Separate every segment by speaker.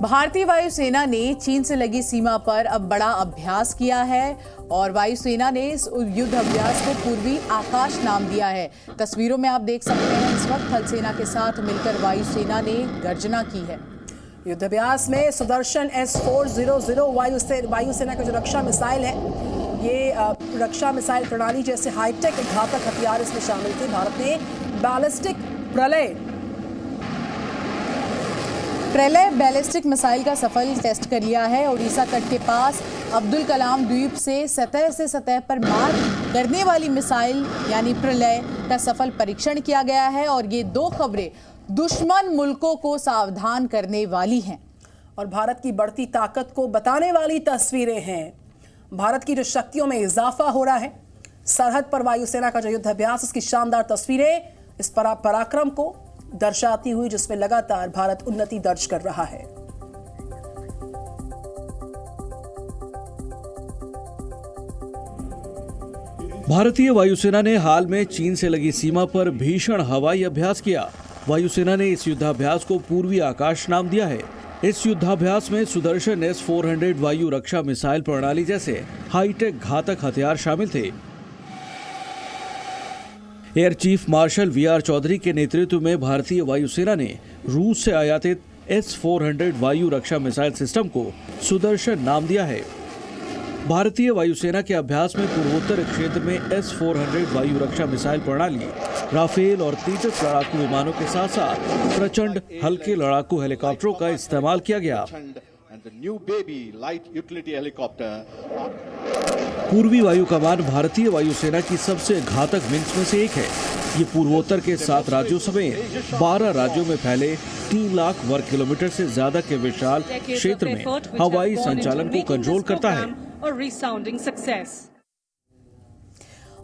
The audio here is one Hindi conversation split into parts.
Speaker 1: भारतीय वायुसेना ने चीन से लगी सीमा पर अब बड़ा अभ्यास किया है और वायुसेना ने इस युद्ध अभ्यास को पूर्वी आकाश नाम दिया है। तस्वीरों में आप देख सकते हैं इस वक्त थल सेना के साथ मिलकर वायुसेना ने गर्जना की है।
Speaker 2: युद्धाभ्यास में सुदर्शन S-400 वायुसेना का जो रक्षा मिसाइल है, ये रक्षा मिसाइल प्रणाली जैसे हाईटेक घातक हथियार इसमें शामिल थे। भारत ने बैलिस्टिक
Speaker 1: प्रलय बैलिस्टिक मिसाइल का सफल टेस्ट कर लिया है। ओडिशा तट के पास अब्दुल कलाम द्वीप से सतह पर मार करने वाली मिसाइल यानी प्रलय का सफल परीक्षण किया गया है और ये दो खबरें दुश्मन मुल्कों को सावधान करने वाली हैं
Speaker 2: और भारत की बढ़ती ताकत को बताने वाली तस्वीरें हैं। भारत की जो शक्तियों में इजाफा हो रहा है, सरहद पर वायुसेना का जो युद्धाभ्यास, इसकी शानदार तस्वीरें इस पराक्रम को दर्शाती हुई, जिसमें लगातार भारत उन्नति दर्ज कर रहा है।
Speaker 3: भारतीय वायुसेना ने हाल में चीन से लगी सीमा पर भीषण हवाई अभ्यास किया। वायुसेना ने इस युद्धाभ्यास को पूर्वी आकाश नाम दिया है। इस युद्धाभ्यास में सुदर्शन S-400 वायु रक्षा मिसाइल प्रणाली जैसे हाईटेक घातक हथियार शामिल थे। Air chief marshal VR Chaudhary के नेतृत्व में भारतीय वायुसेना ने रूस से आयातित S-400 वायु रक्षा मिसाइल सिस्टम को सुदर्शन नाम दिया है। भारतीय वायुसेना के अभ्यास में पूर्वोत्तर क्षेत्र में S-400 वायु रक्षा मिसाइल प्रणाली, राफेल और तेजस लड़ाकू विमानों के साथ साथ प्रचंड हल्के लड़ाकू हेलीकॉप्टरों का इस्तेमाल किया गया। पूर्वी वायु कमान भारतीय वायुसेना की सबसे घातक विंग्स में से एक है। ये पूर्वोत्तर के 7 राज्यों समेत 12 राज्यों में फैले 3 लाख वर्ग किलोमीटर से ज्यादा के विशाल क्षेत्र में हवाई संचालन को कंट्रोल करता है।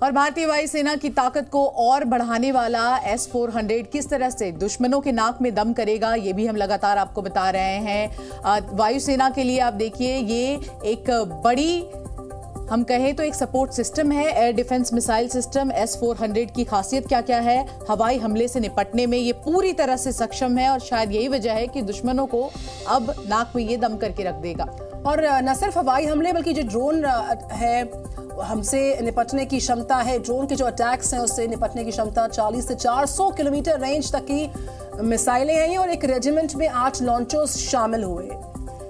Speaker 1: और भारतीय वायुसेना की ताकत को और बढ़ाने वाला S-400 किस तरह से दुश्मनों के नाक में दम करेगा, ये भी हम लगातार आपको बता रहे हैं। वायुसेना के लिए आप देखिए, ये एक बड़ी, हम कहें तो एक सपोर्ट सिस्टम है। Air defence missile system S-400 की खासियत क्या क्या है? हवाई हमले से निपटने में ये पूरी तरह से सक्षम है और शायद यही वजह है कि दुश्मनों को अब नाक में ये दम करके रख देगा।
Speaker 2: और न सिर्फ हवाई हमले बल्कि जो ड्रोन है हमसे निपटने की क्षमता है, ड्रोन के जो अटैक्स हैं उससे निपटने की क्षमता 40 से 400 किलोमीटर रेंज तक की मिसाइलें हैं और एक रेजिमेंट में 8 लॉन्चर्स शामिल हुए।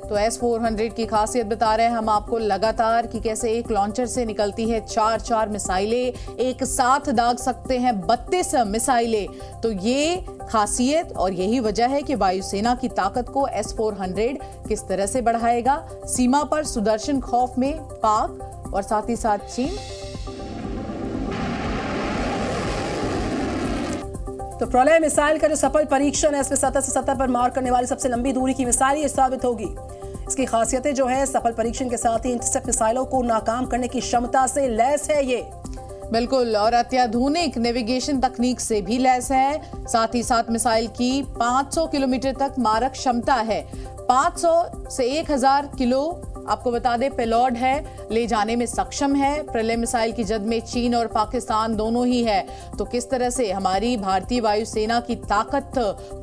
Speaker 1: तो S-400 की खासियत बता रहे हैं हम आपको लगातार कि कैसे एक लॉन्चर से निकलती है 4 मिसाइलें, एक साथ दाग सकते हैं 32 मिसाइलें। तो ये खासियत और यही वजह है कि वायुसेना की ताकत को S-400 किस तरह से बढ़ाएगा। सीमा पर सुदर्शन खौफ में पाक और साथ ही साथ चीन।
Speaker 2: तो प्रलय मिसाइल का जो सफल परीक्षण है, इसमें 70 से 70 पर मार करने वाली सबसे लंबी दूरी की मिसाइल ये साबित होगी। इसकी खासियतें जो है, सफल परीक्षण के साथ ही इंटरसेप्ट मिसाइलों को नाकाम करने की क्षमता से लैस है ये।
Speaker 1: बिल्कुल, और अत्याधुनिक नेविगेशन तकनीक से भी लैस है। साथ ही साथ मिसाइल की 500 किलोमीटर तक मारक क्षमता है। 500 से 1000 किलो आपको बता दें पेलोड है, ले जाने में सक्षम है। प्रलय मिसाइल की जद में चीन और पाकिस्तान दोनों ही है। तो किस तरह से हमारी भारतीय वायुसेना की ताकत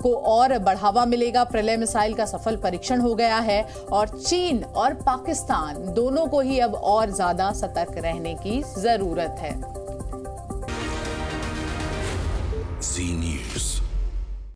Speaker 1: को और बढ़ावा मिलेगा। प्रलय मिसाइल का सफल परीक्षण हो गया है और चीन और पाकिस्तान दोनों को ही अब और ज्यादा सतर्क रहने की जरूरत है।